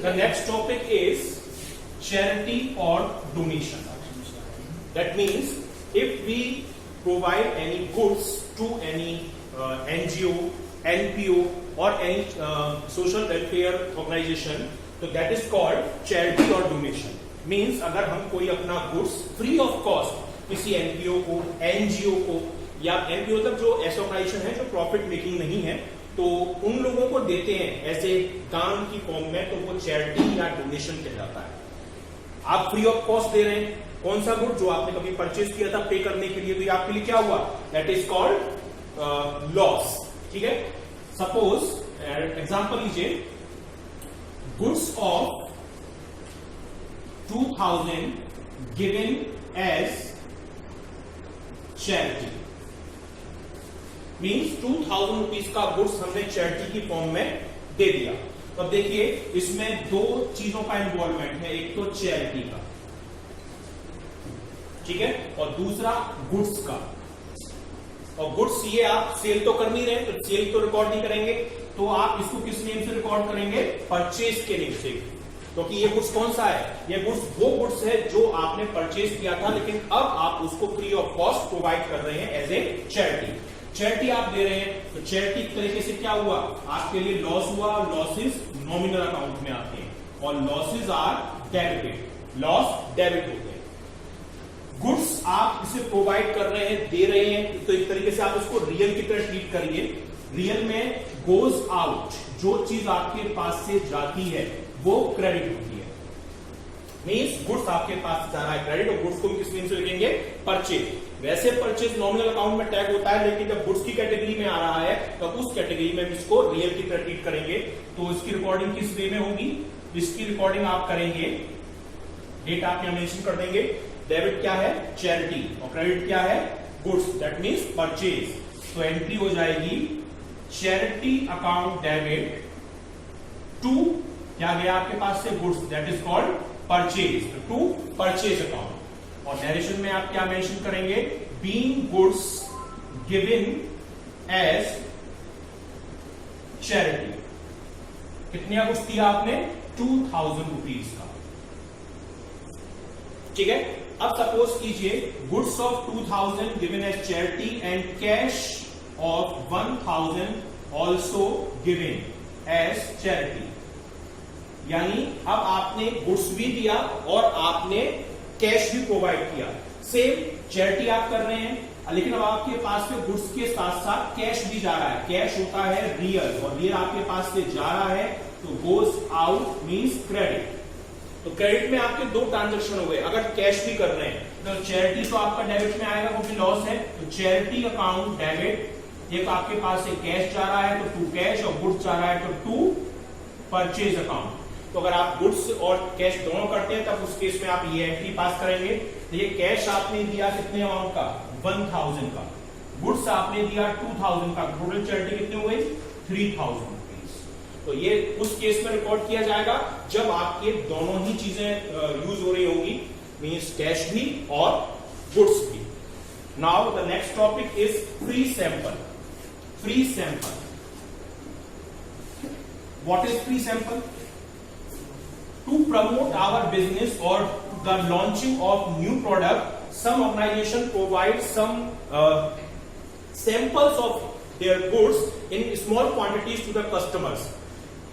The next topic is charity or donation. That means if we provide any goods to any NGO, NPO or any social welfare organization, तो that is called charity or donation. Means अगर हम कोई अपना goods free of cost किसी NPO को, NGO को या NPO मतलब जो ऐसे ऑर्गेनाइजेशन है जो प्रॉफिट मेकिंग नहीं है, तो उन लोगों को देते हैं ऐसे दान की फॉर्म में, तो वो चैरिटी या डोनेशन कहलाता है. आप फ्री ऑफ कॉस्ट दे रहे हैं कौन सा गुड जो आपने कभी परचेज किया था पे करने के लिए, तो ये आपके लिए क्या हुआ? That is called loss. ठीक है. सपोज एग्जांपल लीजिए, goods of 2000 given as charity. Means 2000 rupees का गुड्स हमने चैरिटी की फॉर्म में दे दिया. तो अब देखिए इसमें दो चीजों का इन्वॉल्वमेंट है, एक तो चैरिटी का, ठीक है, और दूसरा गुड्स का. और गुड्स ये आप सेल तो कर नहीं रहे, तो सेल तो रिकॉर्ड नहीं करेंगे, तो आप इसको किस नेम से रिकॉर्ड करेंगे? परचेज के नेम से. क्योंकि ये गुड्स कौन सा है? ये गुड्स वो गुड्स है जो आपने परचेज किया था, लेकिन अब आप उसको फ्री ऑफ कॉस्ट प्रोवाइड कर रहे हैं एज ए चैरिटी. चैरिटी आप दे रहे हैं, तो चैरिटी तरीके से क्या हुआ? आपके लिए लॉस हुआ. लॉसेस नॉमिनल अकाउंट में आते हैं और losses are debited. Loss debit होते हैं. गुड्स आप इसे प्रोवाइड कर रहे हैं, दे रहे हैं, तो एक तरीके से आप उसको रियल की तरह ट्रीट करिए. रियल में गोज आउट, जो चीज आपके पास से जाती है वो क्रेडिट होती है. मीन्स गुड्स आपके पास से जा रहा है क्रेडिट, और गुड्स को किस नेम से लिखेंगे? परचेज. वैसे परचेज नॉमिनल अकाउंट में टैग होता है, लेकिन जब गुड्स की कैटेगरी में आ रहा है तो उस कैटेगरी में इसको रियल की तरह ट्रीट करेंगे. तो इसकी रिकॉर्डिंग किस वे में होगी? इसकी रिकॉर्डिंग आप करेंगे, डेट आप यहां मेंशन कर देंगे. डेबिट क्या है? चैरिटी, और क्रेडिट क्या है? गुड्स. That means purchase. तो एंट्री हो जाएगी चैरिटी अकाउंट डेबिट टू क्या गया आपके पास से? Goods. That is called purchase. To purchase account. और नरेशन में आप क्या मेंशन करेंगे? Being goods given as charity. कितने गुड्स दिया आपने? 2000 रुपीज का. ठीक है. अब सपोज कीजिए goods of 2000 given as charity and cash of 1000 also given as charity. यानी अब आपने गुड्स भी दिया और आपने कैश भी प्रोवाइड किया. सेम चैरिटी आप कर रहे हैं, लेकिन अब आपके पास से गुड्स के साथ साथ कैश भी जा रहा है. कैश होता है रियल, और रियल आपके पास से जा रहा है, तो गोज आउट मीन्स क्रेडिट. तो क्रेडिट में आपके दो ट्रांजेक्शन हो गए. अगर कैश भी कर रहे हैं तो चैरिटी तो आपका डेबिट में आएगा क्योंकि लॉस है. तो चैरिटी अकाउंट डेबिट, एक आपके पास से कैश जा रहा है तो टू कैश, और गुड्स जा रहा है तो टू परचेज अकाउंट. तो अगर आप गुड्स और कैश दोनों करते हैं तब उस केस में आप ये एंट्री पास करेंगे. तो ये कैश आपने दिया कितने अमाउंट का? 1000 का. गुड्स आपने दिया 2000 का. टोटल चैरिटी कितनी हो गई? 3000 रुपीज. तो ये उस केस में रिकॉर्ड किया जाएगा जब आपके दोनों ही चीजें यूज हो रही होंगी, मीन्स कैश भी और गुड्स भी. Now the next topic is free sample. Free sample. What is free sample? To promote our business or the launching of new product, some organization provide some samples of their goods in small quantities to the customers.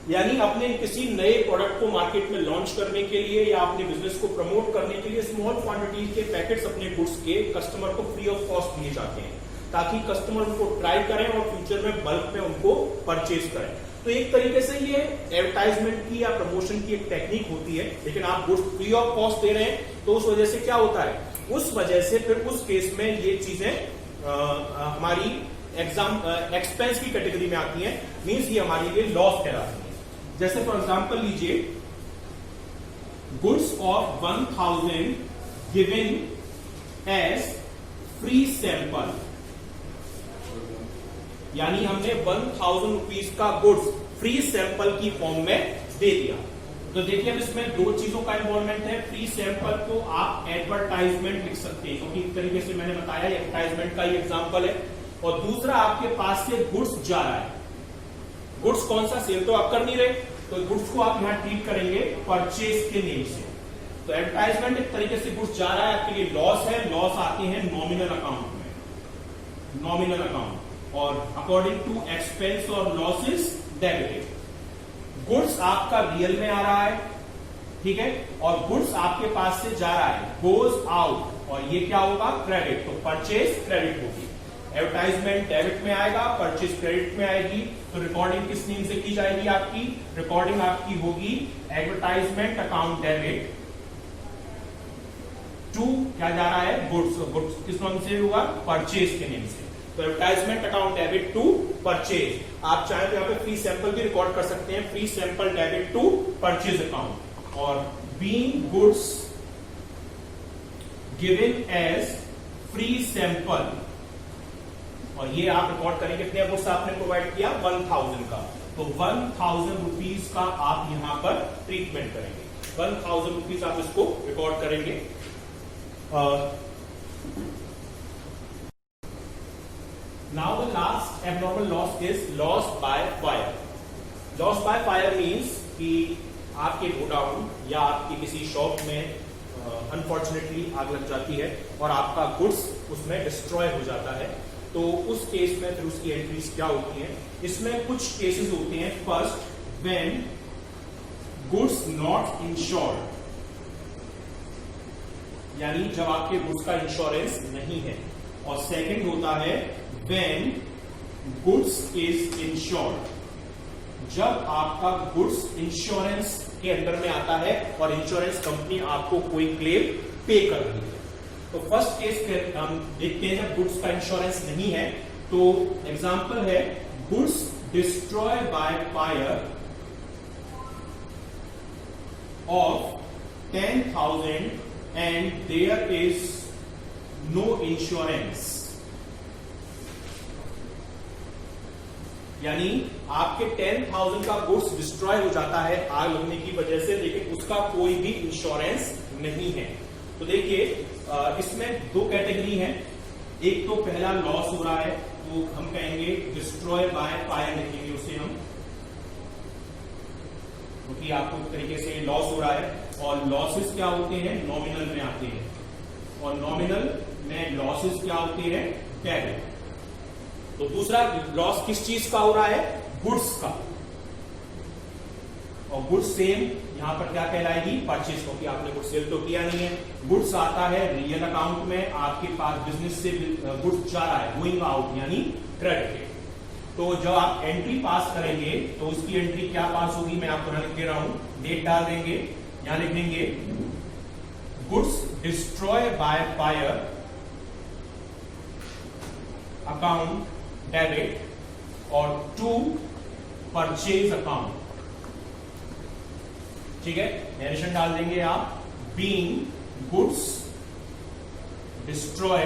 यानी अपने किसी नए product को market में launch करने के लिए या अपने बिजनेस को प्रमोट करने के लिए स्मॉल क्वांटिटी के पैकेट्स अपने गुड्स के कस्टमर को फ्री ऑफ कॉस्ट दिए जाते हैं, ताकि कस्टमर उनको ट्राई करें और फ्यूचर में बल्क में उनको परचेज करें. तो एक तरीके से ये एडवर्टाइजमेंट की या प्रमोशन की एक टेक्निक होती है, लेकिन आप गुड्स फ्री ऑफ कॉस्ट दे रहे हैं, तो उस वजह से क्या होता है? उस वजह से फिर उस केस में ये चीजें हमारी एक्सपेंस की कैटेगरी में आती हैं. मींस ये हमारे लिए लॉस कहलाती है. जैसे फॉर एग्जांपल लीजिए, goods of 1000 given as free sample. यानी हमने 1000 रुपीज का गुड्स फ्री सैंपल की फॉर्म में दे दिया. तो देखिए अब इसमें दो चीजों का इन्वॉल्वमेंट है. फ्री सैंपल को आप एडवर्टाइजमेंट लिख सकते हैं, क्योंकि इस तरीके से मैंने बताया एडवर्टाइजमेंट का ही एग्जांपल है. और दूसरा आपके पास से गुड्स जा रहा है. गुड्स कौन सा? सेल तो आप कर नहीं रहे, तो गुड्स को आप यहां ट्रीट करेंगे परचेज के नेम से। तो एडवर्टाइजमेंट एक तरीके से गुड्स जा रहा है, आपके लिए लॉस है, लॉस आते हैं नॉमिनल अकाउंट में, नॉमिनल अकाउंट, और अकॉर्डिंग टू एक्सपेंस और लॉसेस डेबिटेड। गुड्स आपका रियल में आ रहा है, ठीक है, और गुड्स आपके पास से जा रहा है, गोज आउट, और ये क्या होगा, क्रेडिट। तो परचेज क्रेडिट होगी, एडवर्टाइजमेंट डेबिट में आएगा, परचेज क्रेडिट में आएगी। तो रिकॉर्डिंग किस नेम से की जाएगी आपकी, रिकॉर्डिंग आपकी होगी एडवर्टाइजमेंट अकाउंट डेबिट टू, क्या जा रहा है, गुड्स। गुड्स किस नाम से होगा, परचेज के नेम से। तो advertisement account debit to purchase. आप चाहे तो यहाँ पे फ्री सैंपल भी रिकॉर्ड कर सकते हैं, free sample debit to purchase account, और being goods given as free sample, और ये आप रिकॉर्ड करेंगे कितने गुड्स आपने प्रोवाइड किया, 1000 का। तो 1000 रुपीज का आप यहां पर ट्रीटमेंट करेंगे, 1000 रुपीज आप इसको रिकॉर्ड करेंगे। Now the last abnormal loss is loss by fire. Loss by fire means कि आपके गोडाउन या आपकी किसी शॉप में अनफॉर्चुनेटली आग लग जाती है और आपका गुड्स उसमें डिस्ट्रॉय हो जाता है। तो उस केस में फिर उसकी एंट्रीज क्या होती हैं, इसमें कुछ केसेस होते हैं। First, when goods not insured, यानी जब आपके गुड्स का इंश्योरेंस नहीं है। और सेकंड होता है व्हेन गुड्स इज इंश्योर्ड, जब आपका गुड्स इंश्योरेंस के अंडर में आता है और इंश्योरेंस कंपनी आपको कोई क्लेम पे कर रही है। तो फर्स्ट केस हम देखते हैं जब गुड्स का इंश्योरेंस नहीं है। तो एग्जांपल है goods destroy by fire of 10,000 and there is no insurance, यानी आपके 10,000 का गुड्स डिस्ट्रॉय हो जाता है आग लगने की वजह से, लेकिन उसका कोई भी इंश्योरेंस नहीं है। तो देखिए इसमें दो कैटेगरी है। एक तो पहला लॉस हो रहा है, तो हम कहेंगे डिस्ट्रॉय बाय फायर लिखेंगे उसे हम, क्योंकि आपको एक तरीके से लॉस हो रहा है। और लॉसेस क्या होते हैं, नॉमिनल में आते हैं, और नॉमिनल में लॉसेस क्या होते हैं, डेबिट। तो दूसरा लॉस किस चीज का हो रहा है, गुड्स का, और गुड्स सेम यहां पर क्या कहलाएगी, परचेज, क्योंकि आपने गुड्स सेल तो किया नहीं है। गुड्स आता है रियल अकाउंट में, आपके पास बिजनेस से गुड्स जा रहा है, गोइंग आउट यानी क्रेडिटेड। तो जब आप एंट्री पास करेंगे तो उसकी एंट्री क्या पास होगी, मैं आपको लिख दे रहा हूं, डेट डाल देंगे, यहां लिखेंगे goods destroy by fire account debit, और टू परचेज अकाउंट, ठीक है, नरेशन डाल देंगे आप, being goods destroy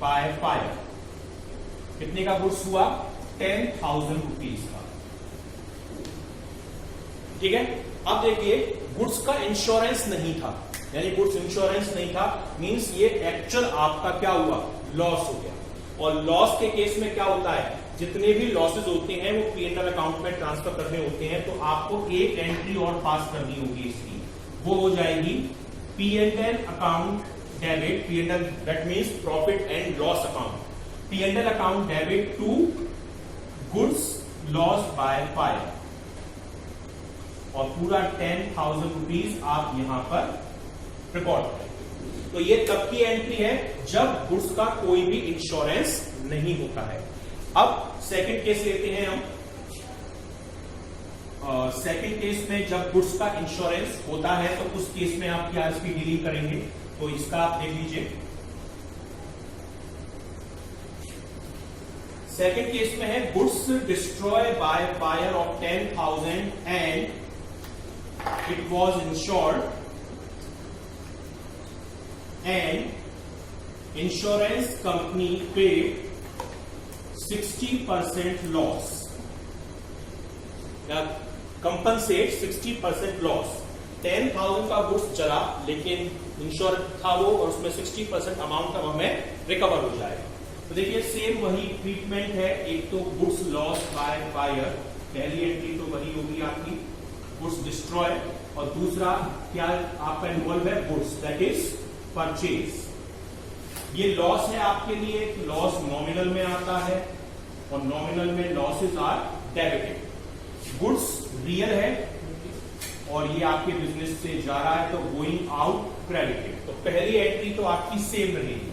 by fire. कितने का गुड्स हुआ, 10,000 रुपीज का, ठीक है। अब देखिए गुड्स का इंश्योरेंस नहीं था, यानी गुड्स इंश्योरेंस नहीं था मींस ये एक्चुअल आपका क्या हुआ, लॉस हो गया। और लॉस के केस में क्या होता है, जितने भी लॉसेज होते हैं वो P&L अकाउंट में ट्रांसफर करने होते हैं। तो आपको एक एंट्री और पास करनी होगी इसकी, वो हो जाएगी P&L account debit, P&L that means profit and loss account, P&L account debit to goods loss by fire, और पूरा 10,000 रुपीज आप यहां पर रिकॉर्ड करें। तो ये तब की एंट्री है जब गुड्स का कोई भी इंश्योरेंस नहीं होता है। अब सेकंड केस लेते हैं हम। सेकंड केस में जब गुड्स का इंश्योरेंस होता है तो उस केस में आप क्या इसकी डीलिंग करेंगे, तो इसका आप देख लीजिए। सेकंड केस में है goods destroy by fire of 10,000 and it was insured and insurance company paid 60% loss, या compensate 60% loss। 10,000 का गुड्स चला लेकिन इंश्योर था वो, और उसमें 60% अमाउंट का हमें रिकवर हो जाएगा। तो देखिए सेम वही ट्रीटमेंट है, एक तो गुड्स लॉस बाय फायर पहली एंट्री तो वही होगी आपकी गुड्स डिस्ट्रॉय, और दूसरा क्या आपका इन्वॉल्व है, गुड्स दैट इज परचेज। ये लॉस है आपके लिए, लॉस नॉमिनल में आता है और नॉमिनल में losses are debited. Goods real है और ये आपके बिजनेस से जा रहा है तो गोइंग आउट क्रेडिटेड। तो पहली एंट्री तो आपकी सेम रहेगी,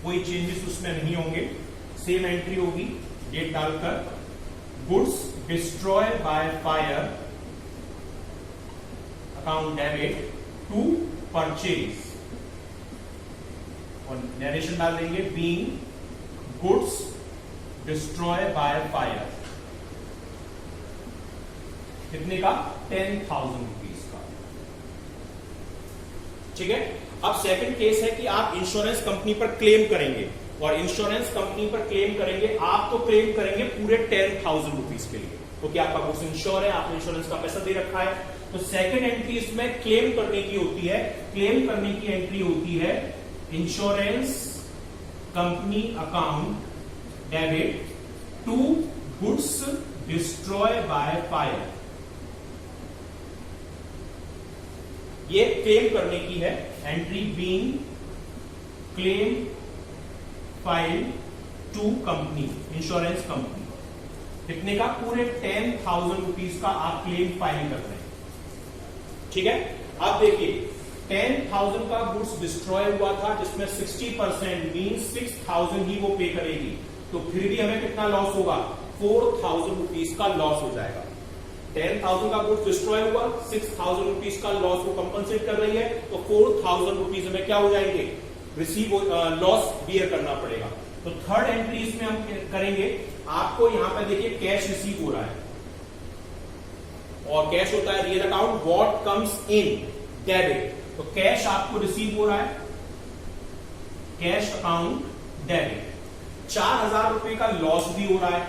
कोई चेंजेस उसमें नहीं होंगे, सेम एंट्री होगी डेट डालकर, goods destroy by fire account debit to purchase, और नरेशन डाल देंगे being goods destroy by fire, कितने का, 10,000 रुपीज का। ठीक है। अब सेकंड केस है कि आप इंश्योरेंस कंपनी पर क्लेम करेंगे, और इंश्योरेंस कंपनी पर क्लेम करेंगे, आप तो क्लेम करेंगे पूरे 10,000 रुपीज के लिए, क्योंकि आपका गुड्स इंश्योर है, आपने इंश्योरेंस का पैसा दे रखा है। तो सेकंड एंट्री इसमें क्लेम करने की होती है, क्लेम करने की एंट्री होती है insurance company account debit to goods destroy by fire. ये क्लेम करने की है entry, being claim file to company, insurance company, कितने का, पूरे 10,000 रुपीज का आप क्लेम फाइल कर रहे हैं। ठीक है। अब देखिए 10,000 का गुड्स डिस्ट्रॉय हुआ था, जिसमें 60% मीन 6,000 ही वो पे करेगी, तो फिर भी हमें कितना लॉस होगा, 4,000 रुपीज का लॉस हो जाएगा। 10,000 का गुड्स डिस्ट्रॉय हुआ, 6,000 रुपीज का लॉस को कंपनसेट कर रही है, तो 4,000 रुपीज हमें क्या हो जाएंगे, रिसीव लॉस बियर करना पड़ेगा। तो थर्ड एंट्री इसमें हम करेंगे, आपको यहां पे देखिए कैश रिसीव हो रहा है, और कैश होता है real account, what comes in debit, तो कैश आपको रिसीव हो रहा है, कैश अकाउंट डेबिट। 4,000 रुपए का लॉस भी हो रहा है,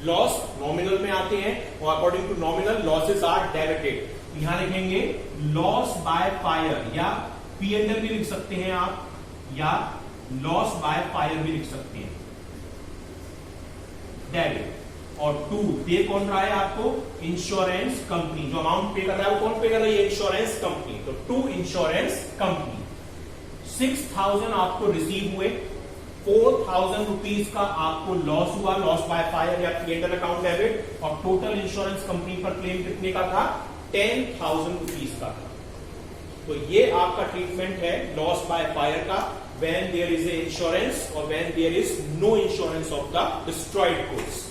लॉस नॉमिनल में आते हैं, और according to nominal losses are debited. यहां लिखेंगे लॉस बाय फायर, या P&L भी लिख सकते हैं आप, या लॉस बाय फायर भी लिख सकते हैं, डेबिट। और टू पे कौन रहा है आपको, इंश्योरेंस कंपनी, जो अमाउंट पे कर रहा है वो कौन पे कर रही है, इंश्योरेंस कंपनी, तो टू इंश्योरेंस कंपनी। 6,000 आपको रिसीव हुए, 4,000 रुपीज का आपको लॉस हुआ, लॉस बाय फायर या P&L अकाउंट डेबिट, और टोटल इंश्योरेंस कंपनी पर क्लेम कितने का था, 10,000 रुपीज का था। तो ये आपका ट्रीटमेंट है लॉस बाय फायर का, when there is a insurance और when there is no insurance of the destroyed goods।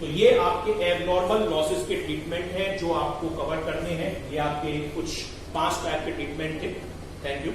तो ये आपके एबनॉर्मल लॉसेस के ट्रीटमेंट हैं जो आपको कवर करने हैं। ये आपके कुछ 5 टाइप के ट्रीटमेंट थे। Thank you.